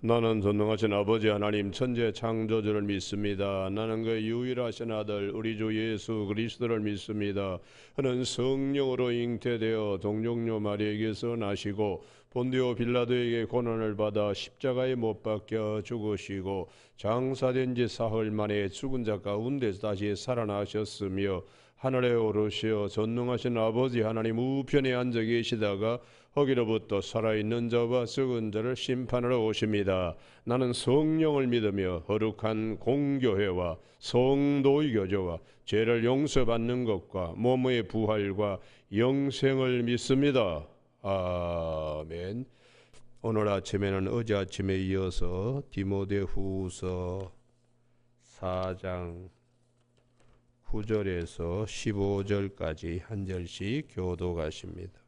나는 전능하신 아버지 하나님 천재 창조주를 믿습니다. 나는 그 유일하신 아들 우리 주 예수 그리스도를 믿습니다. 그는 성령으로 잉태되어 동정녀 마리에게서 나시고 본디오 빌라도에게 고난을 받아 십자가에 못 박혀 죽으시고 장사된 지 사흘 만에 죽은 자 가운데서 다시 살아나셨으며 하늘에 오르시어 전능하신 아버지 하나님 우편에 앉아 계시다가 거기로부터 살아있는 자와 죽은 자를 심판하러 오십니다. 나는 성령을 믿으며 거룩한 공교회와 성도의 교제와 죄를 용서받는 것과 몸의 부활과 영생을 믿습니다. 아멘. 오늘 아침에는 어제 아침에 이어서 디모데후서 4장 9절에서 15절까지 한 절씩 교독하십니다.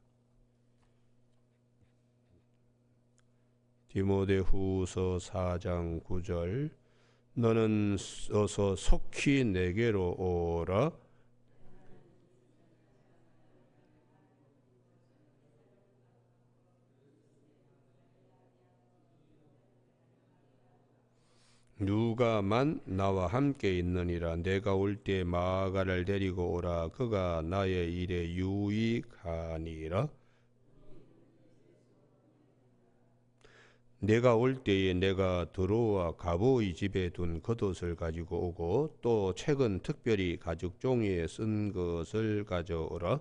디모데후서 4장 9절 너는 어서 속히 내게로 오라. 누가만 나와 함께 있느니라. 내가 올 때 마가를 데리고 오라. 그가 나의 일에 유익하니라. 내가 올 때에 내가 드로와 가보의 집에 둔 겉옷을 가지고 오고 또 최근 특별히 가죽 종이에 쓴 것을 가져오라.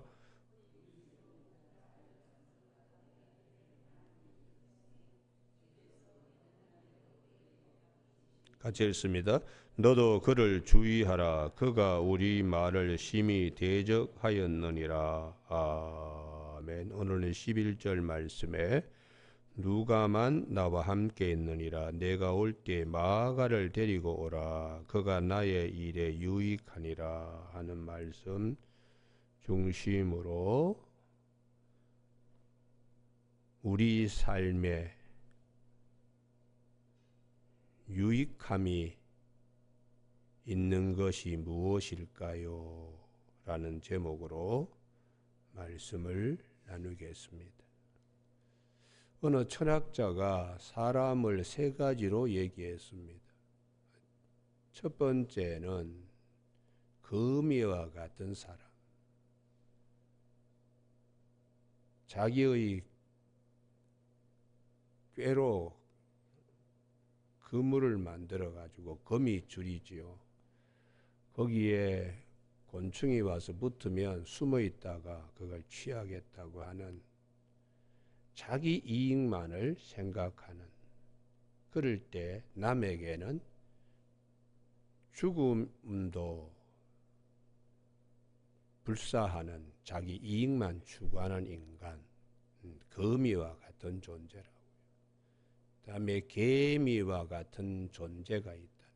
같이 읽습니다. 너도 그를 주의하라. 그가 우리 말을 심히 대적하였느니라. 아멘. 오늘은 11절 말씀에 누가만 나와 함께 있느니라. 내가 올 때 마가를 데리고 오라. 그가 나의 일에 유익하니라 하는 말씀 중심으로 우리 삶에 유익함이 있는 것이 무엇일까요? 라는 제목으로 말씀을 나누겠습니다. 어느 철학자가 사람을 세 가지로 얘기했습니다. 첫 번째는 거미와 같은 사람. 자기의 꾀로 그물을 만들어 가지고 거미줄이지요. 거기에 곤충이 와서 붙으면 숨어 있다가 그걸 취하겠다고 하는 자기 이익만을 생각하는, 그럴 때 남에게는 죽음도 불사하는 자기 이익만 추구하는 인간, 거미와 같은 존재라고. 다음에 개미와 같은 존재가 있다.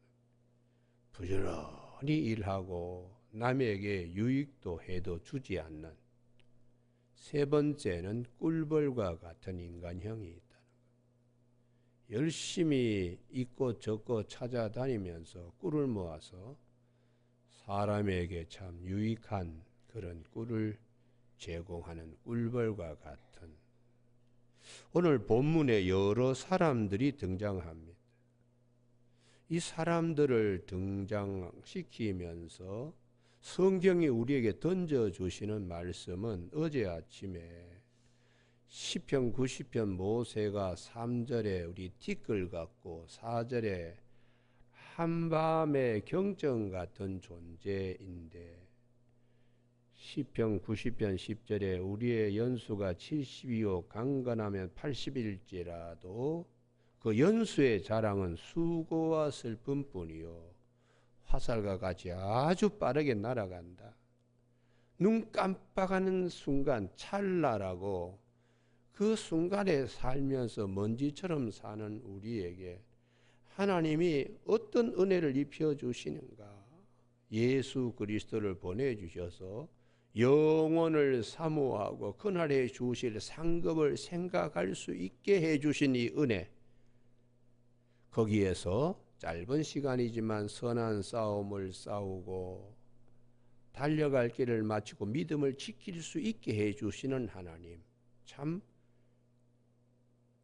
부지런히 일하고 남에게 유익도 해도 주지 않는. 세 번째는 꿀벌과 같은 인간형이 있다는 것. 열심히 있고 적고 찾아다니면서 꿀을 모아서 사람에게 참 유익한 그런 꿀을 제공하는 꿀벌과 같은. 오늘 본문에 여러 사람들이 등장합니다. 이 사람들을 등장시키면서 성경이 우리에게 던져주시는 말씀은 어제 아침에 시편 90편 모세가 3절에 우리 티끌 같고 4절에 한밤의 경정 같은 존재인데, 시편 90편 10절에 우리의 연수가 70이요 강건하면 80일지라도 그 연수의 자랑은 수고와 슬픔뿐이요 화살과 같이 아주 빠르게 날아간다. 눈 깜빡하는 순간 찰나라고 그 순간에 살면서 먼지처럼 사는 우리에게 하나님이 어떤 은혜를 입혀주시는가. 예수 그리스도를 보내주셔서 영혼을 사모하고 그날에 주실 상급을 생각할 수 있게 해주신 이 은혜, 거기에서 짧은 시간이지만 선한 싸움을 싸우고 달려갈 길을 마치고 믿음을 지킬 수 있게 해주시는 하나님, 참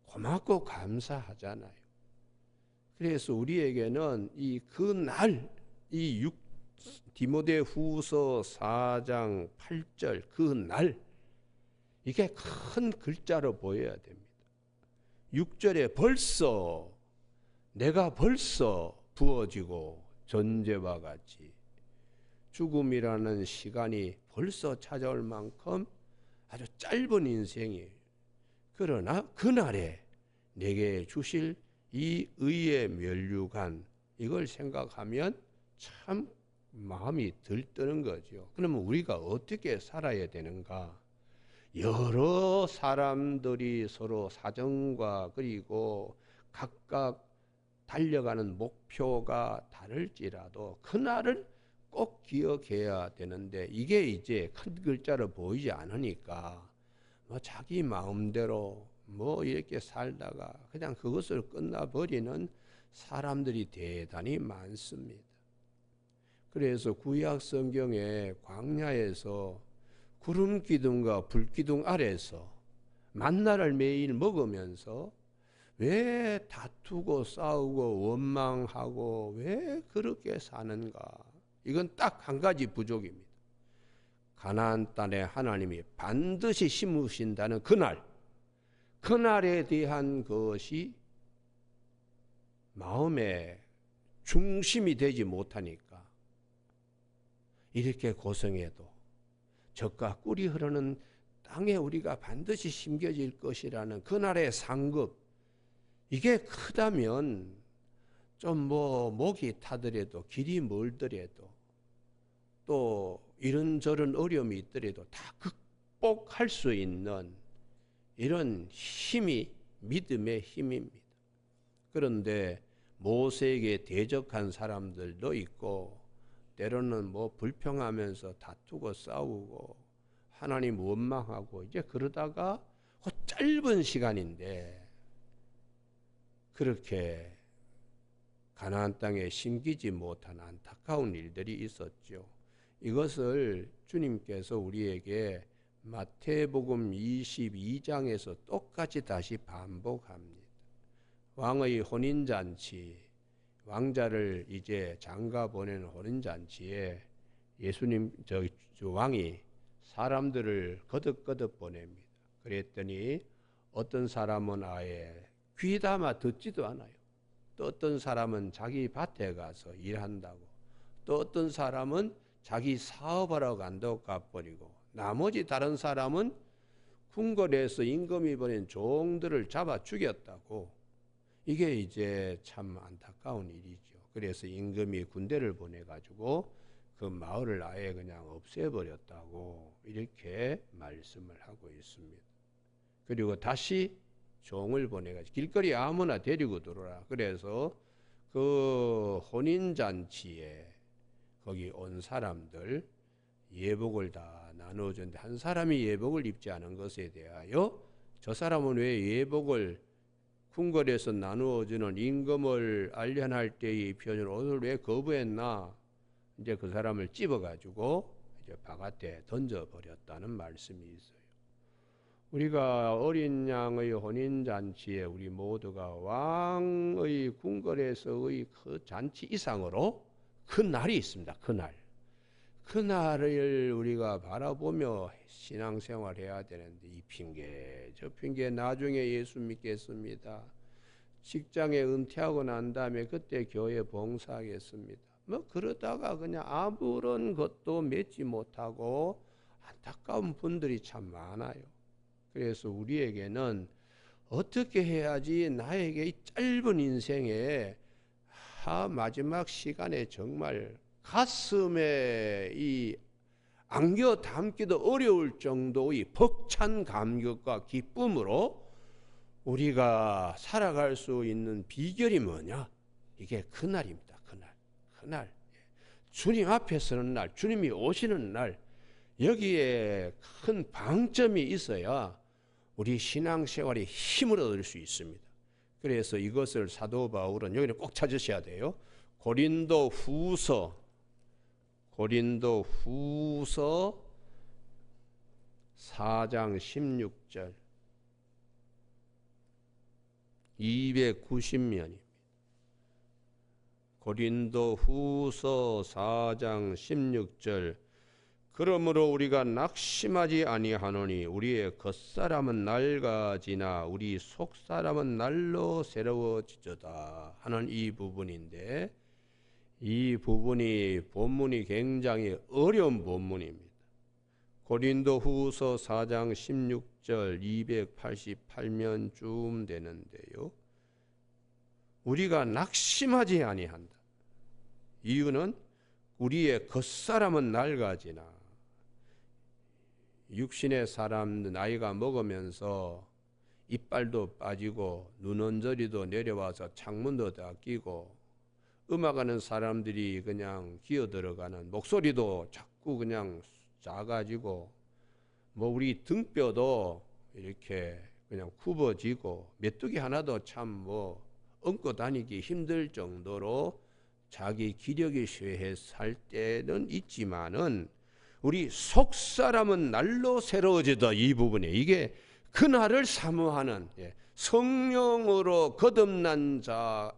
고맙고 감사하잖아요. 그래서 우리에게는 디모데후서 4장 8절 그 날, 이게 큰 글자로 보여야 됩니다. 6절에 내가 벌써 부어지고 전제와 같이 죽음이라는 시간이 벌써 찾아올 만큼 아주 짧은 인생이에요. 그러나 그날에 내게 주실 이 의의 면류관, 이걸 생각하면 참 마음이 들뜨는 거죠. 그러면 우리가 어떻게 살아야 되는가? 여러 사람들이 서로 사정과 그리고 각각 달려가는 목표가 다를지라도 그날을 꼭 기억해야 되는데, 이게 이제 큰 글자로 보이지 않으니까 자기 마음대로 이렇게 살다가 그냥 그것을 끝나버리는 사람들이 대단히 많습니다. 그래서 구약 성경에 광야에서 구름 기둥과 불 기둥 아래서 만나를 매일 먹으면서 왜 다투고 싸우고 원망하고 왜 그렇게 사는가? 이건 딱 한 가지 부족입니다. 가나안 땅에 하나님이 반드시 심으신다는 그날에 대한 것이 마음의 중심이 되지 못하니까 이렇게 고생해도 젖과 꿀이 흐르는 땅에 우리가 반드시 심겨질 것이라는 그날의 상급, 이게 크다면 좀 목이 타더라도 길이 멀더라도 또 이런저런 어려움이 있더라도 다 극복할 수 있는 이런 힘이 믿음의 힘입니다. 그런데 모세에게 대적한 사람들도 있고 때로는 불평하면서 다투고 싸우고 하나님 원망하고 이제 그러다가 그 짧은 시간인데 그렇게 가나안 땅에 심기지 못한 안타까운 일들이 있었죠. 이것을 주님께서 우리에게 마태복음 22장에서 똑같이 다시 반복합니다. 왕의 혼인잔치, 왕자를 이제 장가 보내는 혼인잔치에 예수님 왕이 사람들을 거듭거듭 보냅니다. 그랬더니 어떤 사람은 아예 귀담아 듣지도 않아요. 또 어떤 사람은 자기 밭에 가서 일한다고, 또 어떤 사람은 자기 사업하러 간다고 가버리고, 나머지 다른 사람은 궁궐에서 임금이 보낸 종들을 잡아 죽였다고. 이게 이제 참 안타까운 일이죠. 그래서 임금이 군대를 보내가지고 그 마을을 아예 그냥 없애버렸다고 이렇게 말씀을 하고 있습니다. 그리고 다시 종을 보내가지고 길거리 아무나 데리고 들어오라. 그래서 그 혼인잔치에 거기 온 사람들 예복을 다 나누어줬는데 한 사람이 예복을 입지 않은 것에 대하여 저 사람은 왜 예복을 궁궐에서 나누어주는 임금을 알련할 때에 입혀준 옷을 왜 거부했나? 이제 그 사람을 찝어가지고 이제 바깥에 던져버렸다는 말씀이 있어요. 우리가 어린 양의 혼인잔치에 우리 모두가 왕의 궁궐에서의 그 잔치 이상으로 그 날이 있습니다. 그 날을 우리가 바라보며 신앙생활 해야 되는데 이 핑계 저 핑계 나중에 예수 믿겠습니다. 직장에 은퇴하고 난 다음에 그때 교회 봉사하겠습니다. 그러다가 그냥 아무런 것도 맺지 못하고 안타까운 분들이 참 많아요. 그래서 우리에게는 어떻게 해야지 나에게 이 짧은 인생에 마지막 시간에 정말 가슴에 이 안겨 담기도 어려울 정도의 벅찬 감격과 기쁨으로 우리가 살아갈 수 있는 비결이 뭐냐? 이게 그날입니다. 그날. 주님 앞에 서는 날, 주님이 오시는 날, 여기에 큰 방점이 있어야 우리 신앙생활에 힘을 얻을 수 있습니다. 그래서 이것을 사도 바울은 여기는 꼭 찾으셔야 돼요. 고린도 후서 4장 16절 290면입니다. 고린도후서 4장 16절 그러므로 우리가 낙심하지 아니하노니 우리의 겉사람은 낡아지나 우리 속사람은 날로 새로워지도다 하는 이 부분인데, 이 부분이 본문이 굉장히 어려운 본문입니다. 고린도후서 4장 16절 288면쯤 되는데요. 우리가 낙심하지 아니한다. 이유는 우리의 겉사람은 낡아지나, 육신의 사람 나이가 먹으면서 이빨도 빠지고 눈언저리도 내려와서 창문도 다 끼고 음악하는 사람들이 그냥 기어들어가는 목소리도 자꾸 그냥 작아지고 뭐 우리 등뼈도 이렇게 그냥 굽어지고 메뚜기 하나도 참 뭐 얹고 다니기 힘들 정도로 자기 기력이 쇠해 살 때는 있지만은 우리 속사람은 날로 새로워지다. 이 부분에 이게 그날을 사모하는 성령으로 거듭난 자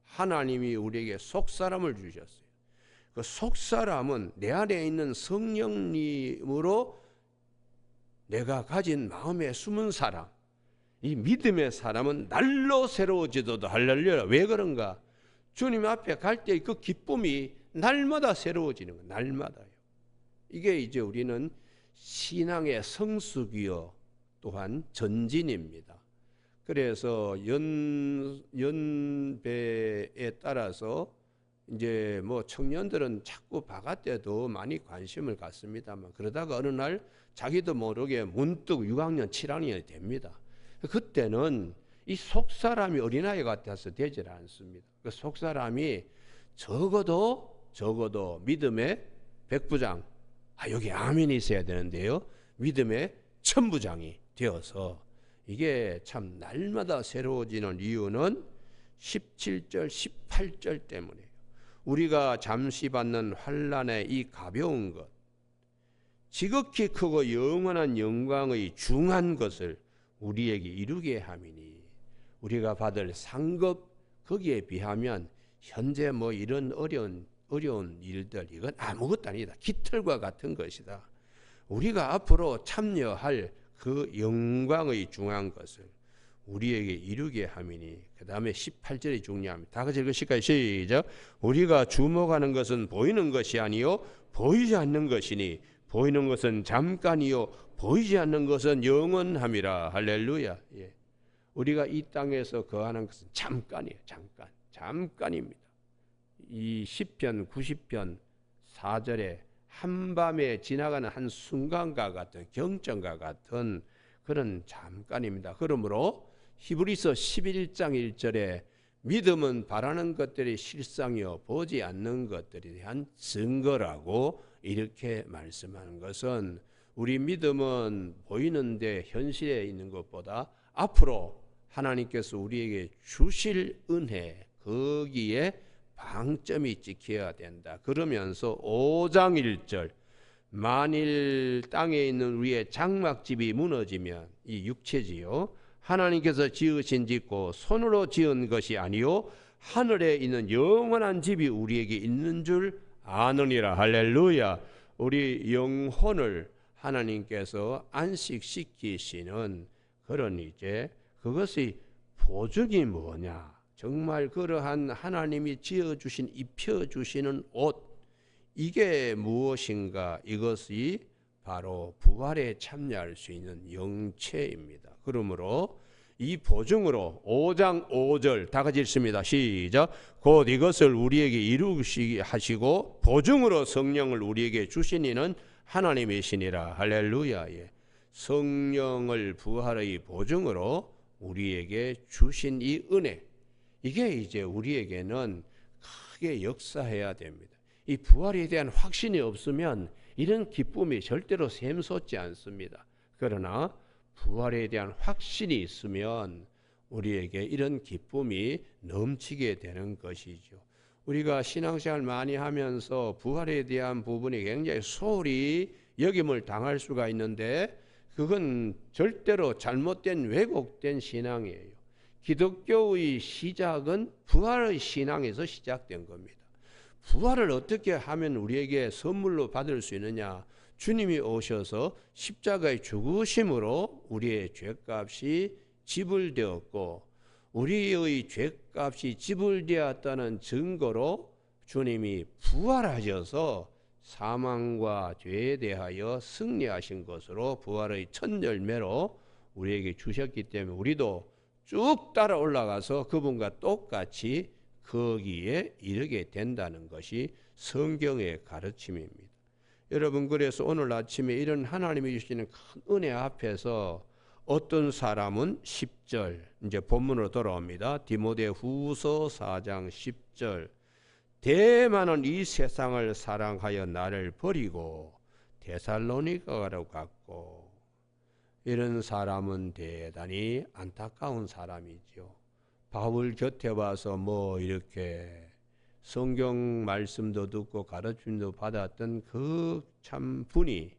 하나님이 우리에게 속사람을 주셨어요. 그 속사람은 내 안에 있는 성령님으로 내가 가진 마음에 숨은 사람, 이 믿음의 사람은 날로 새로워지도다. 할렐루야. 왜 그런가? 주님 앞에 갈 때 그 기쁨이 날마다 새로워지는 거예요. 날마다요. 이게 이제 우리는 신앙의 성숙이요 또한 전진입니다. 그래서 연배에 따라서 이제 뭐 청년들은 자꾸 바깥 때도 많이 관심을 갖습니다만, 그러다가 어느 날 자기도 모르게 문득 6학년 7학년이 됩니다. 그때는 이 속사람이 어린아이 같아서 되질 않습니다. 그 속사람이 적어도 믿음의 백부장, 여기 아멘이 있어야 되는데요, 믿음의 천부장이 되어서 이게 참 날마다 새로워지는 이유는 17절 18절 때문이에요. 우리가 잠시 받는 환난의 이 가벼운 것, 지극히 크고 영원한 영광의 중한 것을 우리에게 이루게 함이니, 우리가 받을 상급 거기에 비하면 현재 뭐 이런 어려운 일들, 이건 아무것도 아니다. 깃털과 같은 것이다. 우리가 앞으로 참여할 그 영광의 중한 것을 우리에게 이루게 함이니. 그 다음에 18절이 중요합니다. 다 같이 읽으실까요? 시작. 우리가 주목하는 것은 보이는 것이 아니요 보이지 않는 것이니 보이는 것은 잠깐이요 보이지 않는 것은 영원함이라. 할렐루야. 예. 우리가 이 땅에서 거하는 것은 잠깐이에요. 잠깐입니다. 이 시편 90편 4절에 한밤에 지나가는 한 순간과 같은, 경전과 같은 그런 잠깐입니다. 그러므로 히브리서 11장 1절에 믿음은 바라는 것들이 실상이요 보지 않는 것들에 대한 증거라고 이렇게 말씀하는 것은, 우리 믿음은 보이는데 현실에 있는 것보다 앞으로 하나님께서 우리에게 주실 은혜, 거기에 방점이 찍혀야 된다. 그러면서 5장 1절, 만일 땅에 있는 우리의 장막집이 무너지면, 이 육체지요, 하나님께서 지으신 집고 손으로 지은 것이 아니요 하늘에 있는 영원한 집이 우리에게 있는 줄 아느니라. 할렐루야. 우리 영혼을 하나님께서 안식시키시는 그런 이제 그것의 보증이 뭐냐? 정말 그러한 하나님이 지어주신, 입혀주시는 옷, 이게 무엇인가? 이것이 바로 부활에 참여할 수 있는 영체입니다. 그러므로 이 보증으로 5장 5절 다 같이 읽습니다. 시작. 곧 이것을 우리에게 이루시게 하시고 보증으로 성령을 우리에게 주시니는 하나님이시니라. 할렐루야. 예. 성령을 부활의 보증으로 우리에게 주신 이 은혜, 이게 이제 우리에게는 크게 역사해야 됩니다. 이 부활에 대한 확신이 없으면 이런 기쁨이 절대로 샘솟지 않습니다. 그러나 부활에 대한 확신이 있으면 우리에게 이런 기쁨이 넘치게 되는 것이죠. 우리가 신앙생활 많이 하면서 부활에 대한 부분이 굉장히 소홀히 여김을 당할 수가 있는데, 그건 절대로 잘못된 왜곡된 신앙이에요. 기독교의 시작은 부활의 신앙에서 시작된 겁니다. 부활을 어떻게 하면 우리에게 선물로 받을 수 있느냐? 주님이 오셔서 십자가의 죽으심으로 우리의 죄값이 지불되었고, 우리의 죄값이 지불되었다는 증거로 주님이 부활하셔서 사망과 죄에 대하여 승리하신 것으로 부활의 첫 열매로 우리에게 주셨기 때문에 우리도 쭉 따라 올라가서 그분과 똑같이 거기에 이르게 된다는 것이 성경의 가르침입니다. 여러분, 그래서 오늘 아침에 이런 하나님이 주시는 큰 은혜 앞에서 어떤 사람은 10절, 이제 본문으로 돌아옵니다. 디모데후서 4장 10절, 대만은 이 세상을 사랑하여 나를 버리고 데살로니가로 갔고. 이런 사람은 대단히 안타까운 사람이죠. 바울 곁에 와서 뭐 이렇게 성경 말씀도 듣고 가르침도 받았던 그 참 분이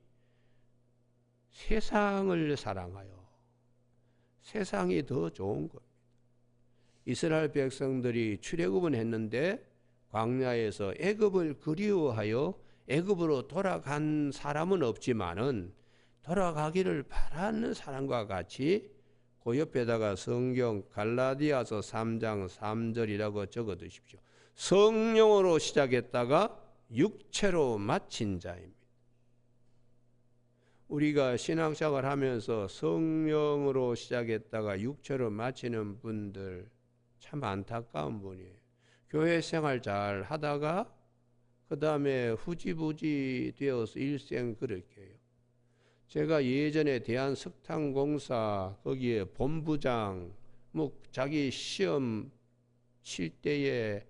세상을 사랑하여 세상이 더 좋은 겁니다. 이스라엘 백성들이 출애굽은 했는데 광야에서 애굽을 그리워하여 애굽으로 돌아간 사람은 없지만은 돌아가기를 바라는 사람과 같이 그 옆에다가 성경 갈라디아서 3장 3절이라고 적어 두십시오. 성령으로 시작했다가 육체로 마친 자입니다. 우리가 신앙생활 하면서 성령으로 시작했다가 육체로 마치는 분들 참 안타까운 분이에요. 교회 생활 잘 하다가 그 다음에 후지부지 되어서 일생 그렇게 해요. 제가 예전에 대한석탄공사 거기에 본부장 뭐 자기 시험 칠 때에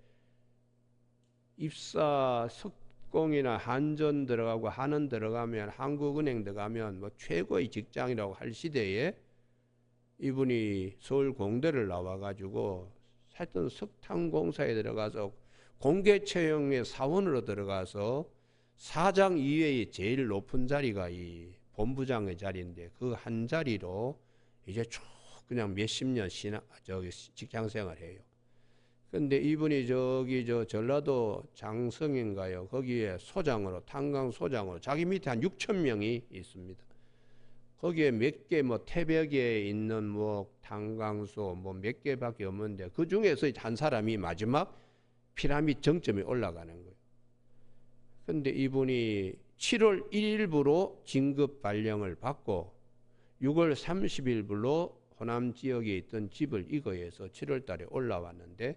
입사 석공이나 한전 들어가고 한원 들어가면 한국은행 들어가면 뭐 최고의 직장이라고 할 시대에 이분이 서울 공대를 나와가지고 하여튼 석탄공사에 들어가서 공개 채용의 사원으로 들어가서 사장 이외의 제일 높은 자리가 이 본부장의 자리인데 그 한 자리로 이제 쭉 그냥 몇십 년 직장 생활해요. 근데 이분이 저기 전라도 장성인가요? 거기에 소장으로 탄광 소장으로 자기 밑에 한 6천 명이 있습니다. 거기에 몇 개 뭐 태백에 있는 뭐 탄광소 뭐 몇 개밖에 없는데 그 중에서 한 사람이 마지막 피라미드 정점에 올라가는 거예요. 근데 이분이 7월 1일부로 진급 발령을 받고 6월 30일부로 호남 지역에 있던 집을 이거해서 7월 달에 올라왔는데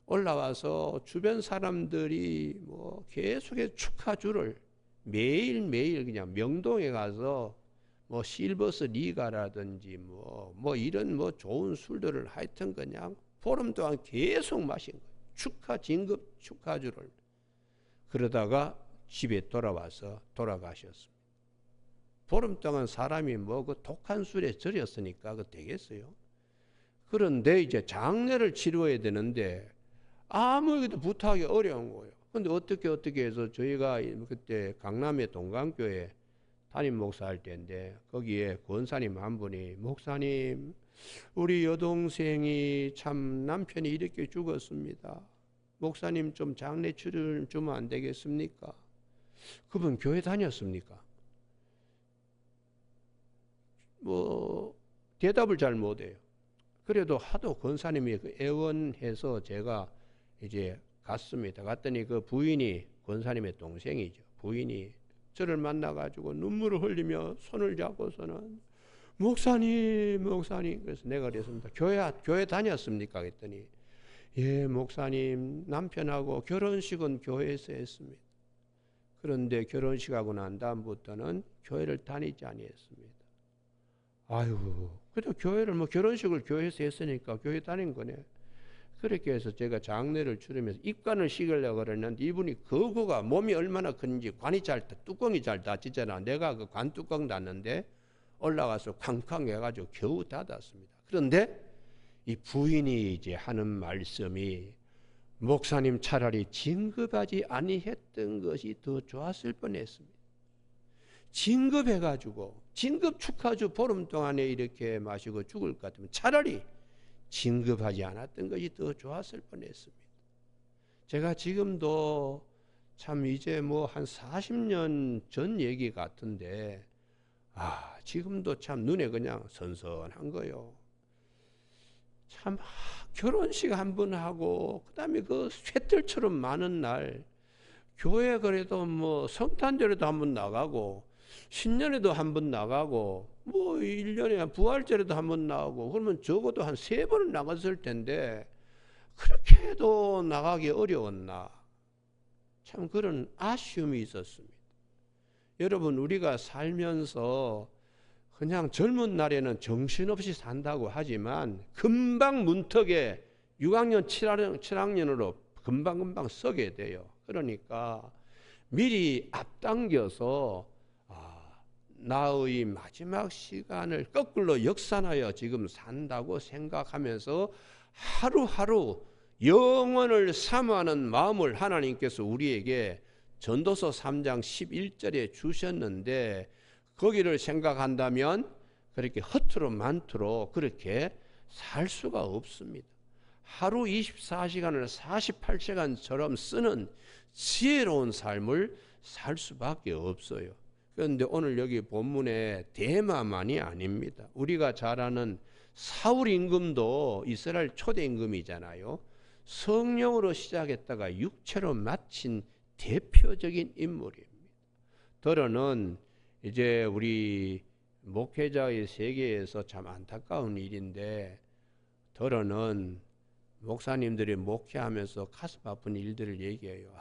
올라와서 주변 사람들이 뭐 계속해서 축하주를 매일매일 그냥 명동에 가서 뭐 실버스 리가라든지 뭐 이런 뭐 좋은 술들을 하여튼 그냥 보름 동안 계속 마신 거예요. 진급 축하주를. 그러다가 집에 돌아와서 돌아가셨습니다. 보름 동안 사람이 뭐 그 독한 술에 절였으니까 그 되겠어요. 그런데 이제 장례를 치러야 되는데 아무에게도 부탁하기 어려운 거예요. 근데 어떻게 해서 저희가 그때 강남의 동강교회 담임 목사할 때인데 거기에 권사님 한 분이 목사님 우리 여동생이 참 남편이 이렇게 죽었습니다. 목사님 좀 장례 치료를 주면 안 되겠습니까? 그분 교회 다녔습니까? 뭐 대답을 잘 못해요. 그래도 하도 권사님이 애원해서 제가 이제 갔습니다. 갔더니 그 부인이 권사님의 동생이죠. 부인이 저를 만나가지고 눈물을 흘리며 손을 잡고서는 목사님 그래서 내가 그랬습니다. 교회 다녔습니까? 그랬더니 예 목사님 남편하고 결혼식은 교회에서 했습니다. 그런데 결혼식하고 난 다음부터는 교회를 다니지 아니했습니다. 아유 그래도 교회를 뭐 결혼식을 교회에서 했으니까 교회 다닌 거네. 그렇게 해서 제가 장례를 치르면서 입관을 시키려고 그랬는데 이분이 거구가 몸이 얼마나 큰지 뚜껑이 잘 닫히잖아. 내가 그 관 뚜껑 닫는데 올라가서 쾅쾅 해가지고 겨우 닫았습니다. 그런데 이 부인이 이제 하는 말씀이 목사님 차라리 진급하지 아니했던 것이 더 좋았을 뻔했습니다. 진급해가지고 진급 축하주 보름 동안에 이렇게 마시고 죽을 것 같으면 차라리 진급하지 않았던 것이 더 좋았을 뻔했습니다. 제가 지금도 참 이제 뭐 한 40년 전 얘기 같은데 지금도 참 눈에 그냥 선선한 거요. 참 결혼식 한 번 하고 그다음에 그 쇠틀처럼 많은 날 교회 그래도 뭐 성탄절에도 한 번 나가고 신년에도 한 번 나가고 뭐 1년에 부활절에도 한 번 나가고 그러면 적어도 한 3번은 나갔을 텐데 그렇게 해도 나가기 어려웠나. 참 그런 아쉬움이 있었습니다. 여러분 우리가 살면서 그냥 젊은 날에는 정신없이 산다고 하지만 금방 문턱에 6학년, 7학년으로 금방금방 서게 돼요. 그러니까 미리 앞당겨서 나의 마지막 시간을 거꾸로 역산하여 지금 산다고 생각하면서 하루하루 영원을 사모하는 마음을 하나님께서 우리에게 전도서 3장 11절에 주셨는데 거기를 생각한다면 그렇게 허투루 만투로 그렇게 살 수가 없습니다. 하루 24시간을 48시간처럼 쓰는 지혜로운 삶을 살 수밖에 없어요. 그런데 오늘 여기 본문에 대마만이 아닙니다. 우리가 잘 아는 사울 임금도 이스라엘 초대 임금이잖아요. 성령으로 시작했다가 육체로 마친 대표적인 인물입니다. 더러는 이제 우리 목회자의 세계에서 참 안타까운 일인데 더러는 목사님들이 목회하면서 가슴 아픈 일들을 얘기해요.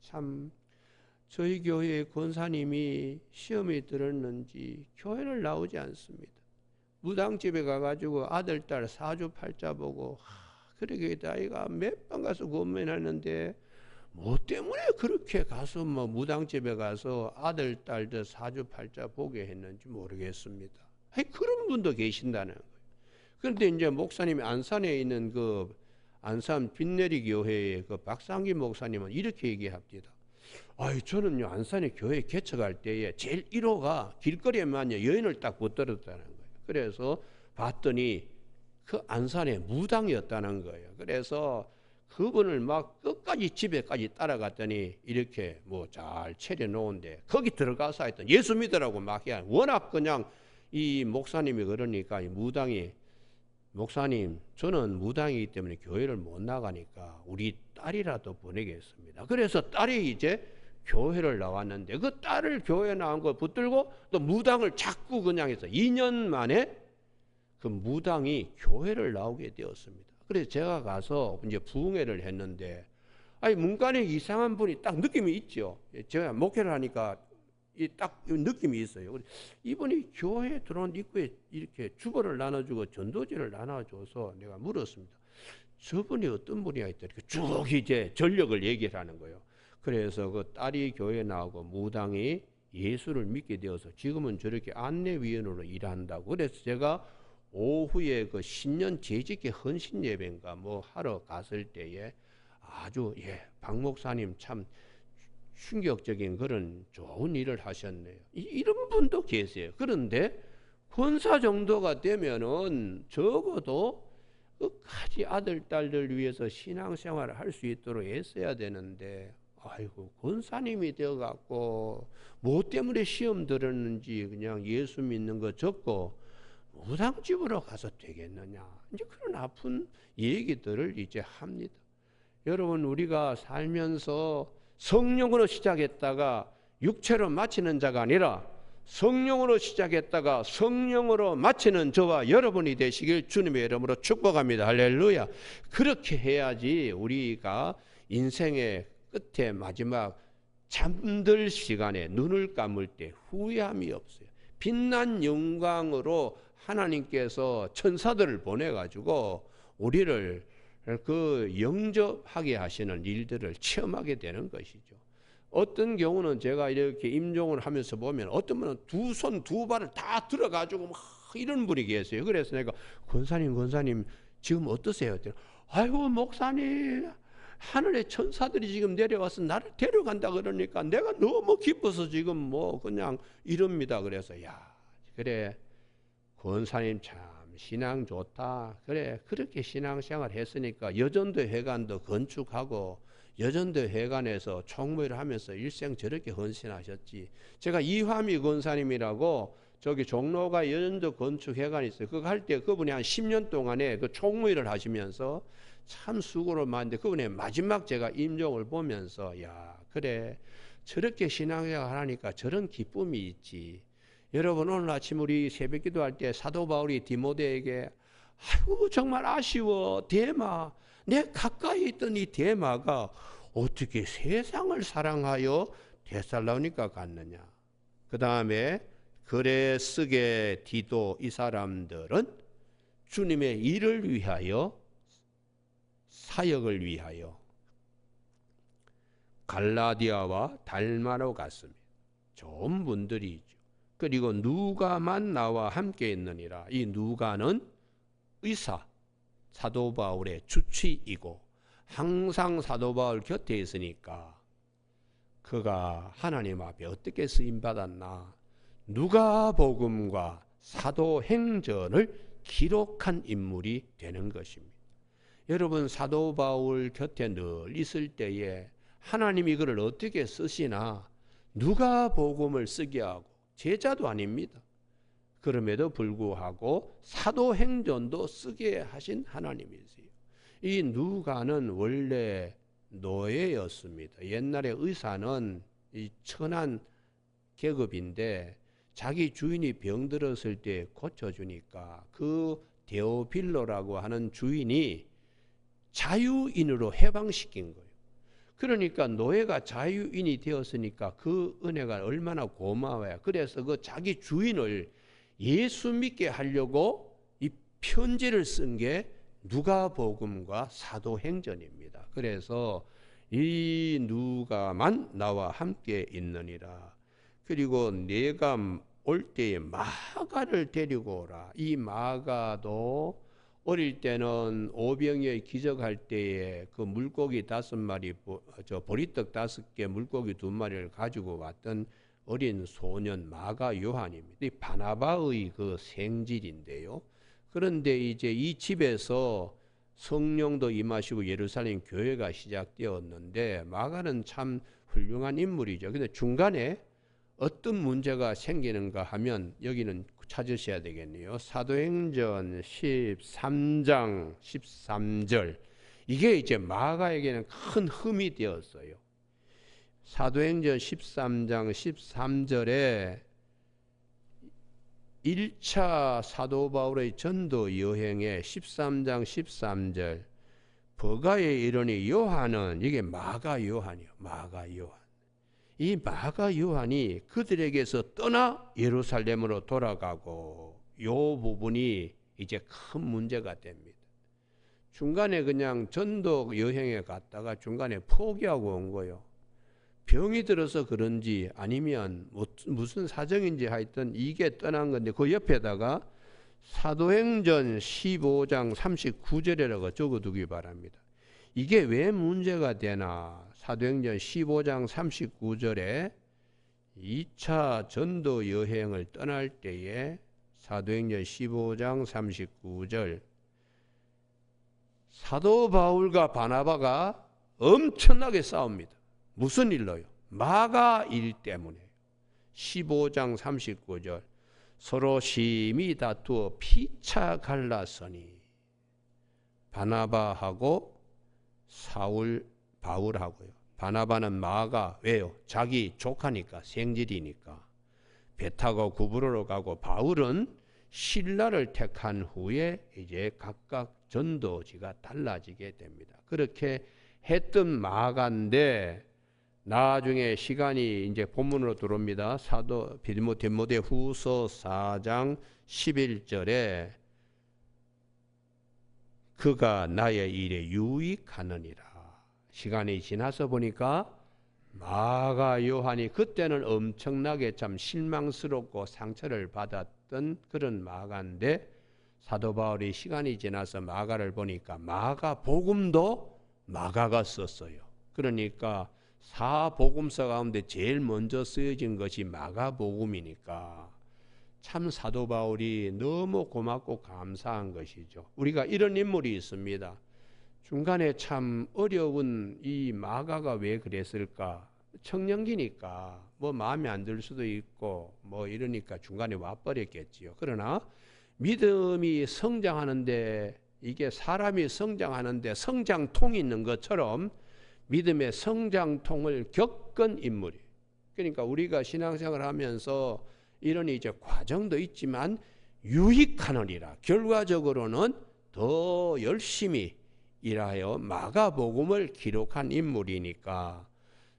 참 저희 교회의 권사님이 시험이 들었는지 교회를 나오지 않습니다. 무당집에 가가지고 아들, 딸 사주팔자 보고 그러게 아이가 몇 번 가서 고민하는데 뭐 때문에 그렇게 가서 뭐 무당집에 가서 아들, 딸들 사주팔자 보게 했는지 모르겠습니다. 그런 분도 계신다는 거예요. 그런데 이제 목사님이 안산에 있는 그 안산 빛내리 교회의 그 박상기 목사님은 이렇게 얘기합니다. 저는요 안산에 교회 개척할 때에 제일 1호가 길거리에만 여인을 딱 붙들었다는 거예요. 그래서 봤더니 그 안산에 무당이었다는 거예요. 그래서 그분을 막 끝까지 집에까지 따라갔더니 이렇게 뭐 잘 차려놓은데 거기 들어가서 하여튼 예수 믿으라고 막 해. 워낙 그냥 이 목사님이 그러니까 이 무당이 목사님 저는 무당이기 때문에 교회를 못 나가니까 우리 딸이라도 보내겠습니다. 그래서 딸이 이제 교회를 나왔는데 그 딸을 교회 나온 거 붙들고 또 무당을 자꾸 그냥 해서 2년 만에 그 무당이 교회를 나오게 되었습니다. 그래서 제가 가서 이제 부흥회를 했는데 문간에 이상한 분이 딱 느낌이 있죠. 제가 목회를 하니까 딱 느낌이 있어요. 이분이 교회에 들어온 입구에 이렇게 주보를 나눠주고 전도지를 나눠줘서 내가 물었습니다. 저분이 어떤 분이야 했더니 이렇게 쭉 이제 전력을 얘기를 하는 거예요. 그래서 그 딸이 교회에 나오고 무당이 예수를 믿게 되어서 지금은 저렇게 안내위원으로 일한다고. 그래서 제가 오후에 그 신년 재직기 헌신 예배인가 뭐 하러 갔을 때에 아주 박 목사님 참 충격적인 그런 좋은 일을 하셨네요. 이런 분도 계세요. 그런데 권사 정도가 되면은 적어도 끝까지 아들, 딸들 위해서 신앙생활을 할 수 있도록 애써야 되는데 권사님이 되어갖고 뭐 때문에 시험 들었는지 그냥 예수 믿는 거 적고 무당집으로 가서 되겠느냐. 이제 그런 아픈 얘기들을 이제 합니다. 여러분 우리가 살면서 성령으로 시작했다가 육체로 마치는 자가 아니라 성령으로 시작했다가 성령으로 마치는 저와 여러분이 되시길 주님의 이름으로 축복합니다. 할렐루야. 그렇게 해야지 우리가 인생의 끝에 마지막 잠들 시간에 눈을 감을 때 후회함이 없어요. 빛난 영광으로 하나님께서 천사들을 보내가지고 우리를 그 영접하게 하시는 일들을 체험하게 되는 것이죠. 어떤 경우는 제가 이렇게 임종을 하면서 보면 어떤 분은 두 손 두 발을 다 들어가지고 막 이런 분이 계세요. 그래서 내가 권사님 지금 어떠세요? 아이고 목사님 하늘의 천사들이 지금 내려와서 나를 데려간다 그러니까 내가 너무 기뻐서 지금 뭐 그냥 이럽니다. 그래서 그래 권사님 참 신앙 좋다. 그래, 그렇게 신앙생활 했으니까 여전도 회관도 건축하고 여전도 회관에서 총무를 하면서 일생 저렇게 헌신하셨지. 제가 이화미 권사님이라고 저기 종로가 여전도 건축 회관이 있어요. 그거 할 때 그분이 한 10년 동안에 그 총무를 하시면서 참 수고를 많은데 그분의 마지막 제가 임종을 보면서 야, 그래, 저렇게 신앙생활 하니까 저런 기쁨이 있지. 여러분, 오늘 아침 우리 새벽 기도할 때 사도 바울이 디모데에게 아이고 정말 아쉬워, 데마, 내 가까이 있던 이 데마가 어떻게 세상을 사랑하여 데살로니가 갔느냐. 그 다음에 그레 스게 디도, 이 사람들은 주님의 일을 위하여, 사역을 위하여 갈라디아와 달마로 갔습니다. 좋은 분들이죠. 그리고 누가만 나와 함께 있느니라. 이 누가는 의사, 사도 바울의 주치이고 항상 사도 바울 곁에 있으니까 그가 하나님 앞에 어떻게 쓰임 받았나. 누가복음과 사도행전을 기록한 인물이 되는 것입니다. 여러분, 사도 바울 곁에 늘 있을 때에 하나님이 그를 어떻게 쓰시나. 누가복음을 쓰게 하고 제자도 아닙니다. 그럼에도 불구하고 사도행전도 쓰게 하신 하나님이세요. 이 누가는 원래 노예였습니다. 옛날에 의사는 이 천한 계급인데 자기 주인이 병들었을 때 고쳐주니까 그 데오빌로라고 하는 주인이 자유인으로 해방시킨 거예요. 그러니까 노예가 자유인이 되었으니까 그 은혜가 얼마나 고마워요. 그래서 그 자기 주인을 예수 믿게 하려고 이 편지를 쓴 게 누가복음과 사도행전입니다. 그래서 이 누가만 나와 함께 있느니라. 그리고 내가 올 때에 마가를 데리고 오라. 이 마가도 어릴 때는 오병이어 기적할 때에 그 물고기 5마리, 보리떡 5개, 물고기 2마리를 가지고 왔던 어린 소년 마가 요한입니다. 이 바나바의 그 생질인데요. 그런데 이제 이 집에서 성령도 임하시고 예루살렘 교회가 시작되었는데 마가는 참 훌륭한 인물이죠. 근데 중간에 어떤 문제가 생기는가 하면 여기는 찾으셔야 되겠네요. 사도행전 13장 13절. 이게 이제 마가에게는 큰 흠이 되었어요. 사도행전 13장 13절에 1차 사도 바울의 전도 여행에 13장 13절 버가에 이르니 요한은, 이게 마가 요한이요. 마가 요한. 이 마가 요한이 그들에게서 떠나 예루살렘으로 돌아가고, 요 부분이 이제 큰 문제가 됩니다. 중간에 그냥 전도 여행에 갔다가 중간에 포기하고 온 거예요. 병이 들어서 그런지 아니면 무슨 사정인지 하여튼 이게 떠난 건데, 그 옆에다가 사도행전 15장 39절이라고 적어두기 바랍니다. 이게 왜 문제가 되나. 사도행전 15장 39절에 2차 전도 여행을 떠날 때에 사도행전 15장 39절 사도 바울과 바나바가 엄청나게 싸웁니다. 무슨 일로요? 마가 일 때문에. 15장 39절 서로 심히 다투어 피차 갈라서니 바나바하고 사울 바울하고요. 바나바는 마가, 왜요? 자기 조카니까, 생질이니까 배 타고 구브로로 가고, 바울은 신라를 택한 후에 이제 각각 전도지가 달라지게 됩니다. 그렇게 했던 마가인데 나중에 시간이 이제 본문으로 들어옵니다. 사도 디모데 후서 4장 11절에 그가 나의 일에 유익하느니라. 시간이 지나서 보니까 마가 요한이 그때는 엄청나게 참 실망스럽고 상처를 받았던 그런 마가인데, 사도 바울이 시간이 지나서 마가를 보니까 마가 복음도 마가가 썼어요. 그러니까 사복음서 가운데 제일 먼저 쓰여진 것이 마가 복음이니까 참 사도 바울이 너무 고맙고 감사한 것이죠. 우리가 이런 인물이 있습니다. 중간에 참 어려운 이 마가가 왜 그랬을까? 청년기니까 뭐 마음에 안 들 수도 있고 뭐 이러니까 중간에 와버렸겠지요. 그러나 믿음이 성장하는데, 이게 사람이 성장하는데 성장통이 있는 것처럼 믿음의 성장통을 겪은 인물이. 그러니까 우리가 신앙생활을 하면서 이런 이제 과정도 있지만 유익하느니라, 결과적으로는 더 열심히 일하여 마가복음을 기록한 인물이니까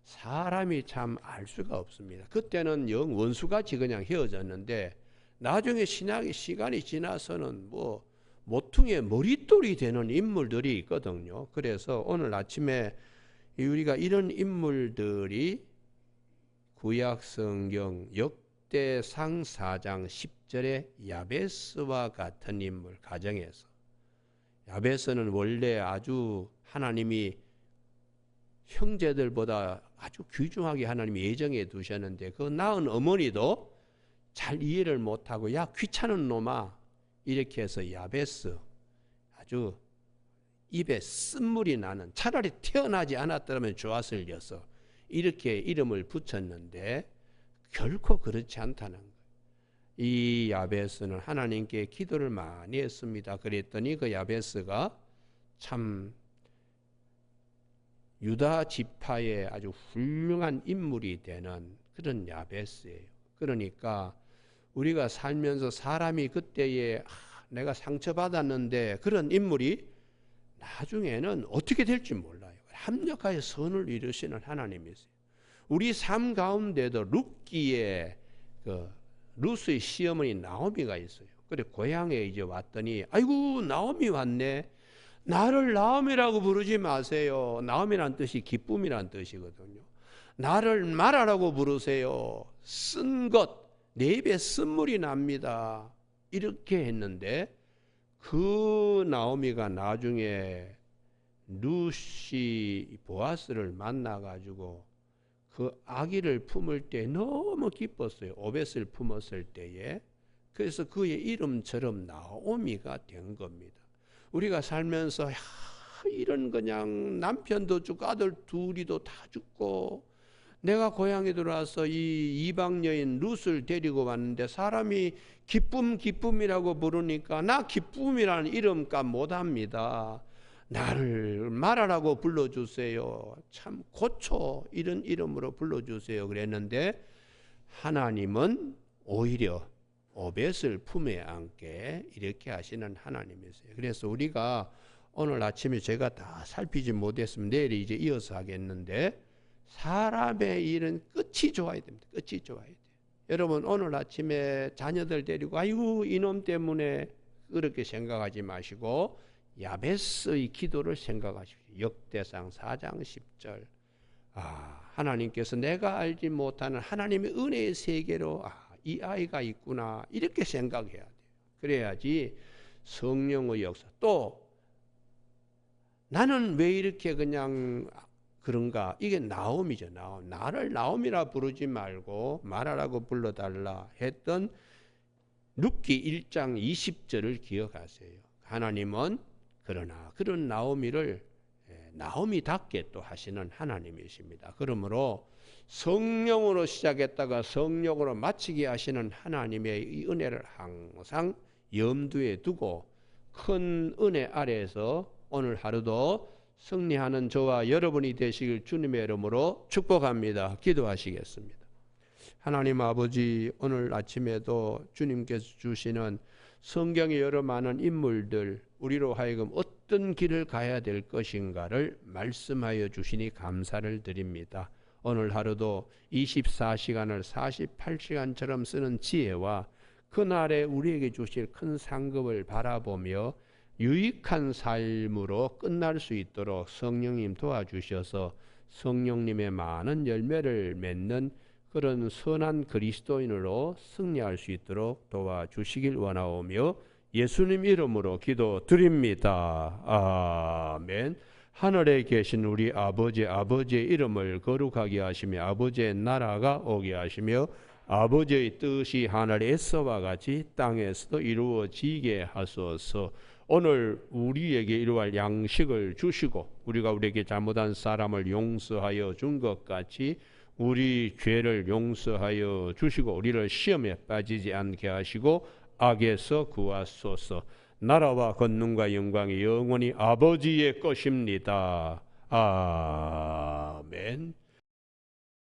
사람이 참 알 수가 없습니다. 그때는 영 원수같이 그냥 헤어졌는데 나중에 시간이 지나서는 뭐 모퉁이에 머릿돌이 되는 인물들이 있거든요. 그래서 오늘 아침에 우리가 이런 인물들이 구약성경 역대상 4장 10절의 야베스와 같은 인물, 가정에서 야베스는 원래 아주 하나님이 형제들보다 아주 귀중하게 하나님이 예정해 두셨는데 그 낳은 어머니도 잘 이해를 못하고 야 귀찮은 놈아 이렇게 해서 야베스, 아주 입에 쓴물이 나는, 차라리 태어나지 않았더라면 좋았을 녀석, 이렇게 이름을 붙였는데 결코 그렇지 않다는 거예요. 이 야베스는 하나님께 기도를 많이 했습니다. 그랬더니 그 야베스가 참 유다 지파의 아주 훌륭한 인물이 되는 그런 야베스예요. 그러니까 우리가 살면서 사람이 그때에 내가 상처받았는데 그런 인물이 나중에는 어떻게 될지 몰라요. 합력하여 선을 이루시는 하나님이세요. 우리 삶 가운데도 룻기에 루스의 시어머니 나오미가 있어요. 그래 고향에 이제 왔더니 아이고 나오미 왔네. 나를 나오미라고 부르지 마세요. 나오미란 뜻이 기쁨이란 뜻이거든요. 나를 마라라고 부르세요. 쓴 것, 내 입에 쓴물이 납니다. 이렇게 했는데 그 나오미가 나중에 룻이 보아스를 만나가지고 그 아기를 품을 때 너무 기뻤어요. 오벳을 품었을 때에. 그래서 그의 이름처럼 나오미가 된 겁니다. 우리가 살면서 이런 그냥 남편도 죽고 아들 둘이도 다 죽고 내가 고향에 들어와서 이 이방 여인 룻을 데리고 왔는데 사람이 기쁨이라고 부르니까 나 기쁨이라는 이름값 못합니다. 나를 마라라고 불러주세요. 참 고쳐 이런 이름으로 불러주세요. 그랬는데 하나님은 오히려 오벳을 품에 안게 이렇게 하시는 하나님이세요. 그래서 우리가 오늘 아침에 제가 다 살피지 못했으면 내일 이제 이어서 하겠는데 사람의 일은 끝이 좋아야 됩니다. 끝이 좋아야 돼요. 여러분 오늘 아침에 자녀들 데리고 아이고 이놈 때문에 그렇게 생각하지 마시고 야베스의 기도를 생각하십시오. 역대상 4장 10절. 하나님께서 내가 알지 못하는 하나님의 은혜의 세계로 이 아이가 있구나 이렇게 생각해야 돼요. 그래야지 성령의 역사. 또 나는 왜 이렇게 그냥 그런가? 이게 나옴이죠. 나옴. 나를 나옴이라 부르지 말고 마라라고 불러달라 했던 룻기 1장 20절을 기억하세요. 하나님은 그러나 그런 나오미를 나오미답게 또 하시는 하나님이십니다. 그러므로 성령으로 시작했다가 성령으로 마치게 하시는 하나님의 이 은혜를 항상 염두에 두고 큰 은혜 아래에서 오늘 하루도 승리하는 저와 여러분이 되시길 주님의 이름으로 축복합니다. 기도하시겠습니다. 하나님 아버지, 오늘 아침에도 주님께서 주시는 성경의 여러 많은 인물들, 우리로 하여금 어떤 길을 가야 될 것인가를 말씀하여 주시니 감사를 드립니다. 오늘 하루도 24시간을 48시간처럼 쓰는 지혜와 그날에 우리에게 주실 큰 상급을 바라보며 유익한 삶으로 끝날 수 있도록 성령님 도와주셔서 성령님의 많은 열매를 맺는 그런 선한 그리스도인으로 승리할 수 있도록 도와주시길 원하오며 예수님 이름으로 기도드립니다. 아멘. 하늘에 계신 우리 아버지의 이름을 거룩하게 하시며 아버지의 나라가 오게 하시며 아버지의 뜻이 하늘에서와 같이 땅에서도 이루어지게 하소서. 오늘 우리에게 이루어갈 양식을 주시고 우리가 우리에게 잘못한 사람을 용서하여 준 것 같이 우리 죄를 용서하여 주시고 우리를 시험에 빠지지 않게 하시고 악에서 구하소서. 나라와 권능과 영광이 영원히 아버지의 것입니다. 아멘.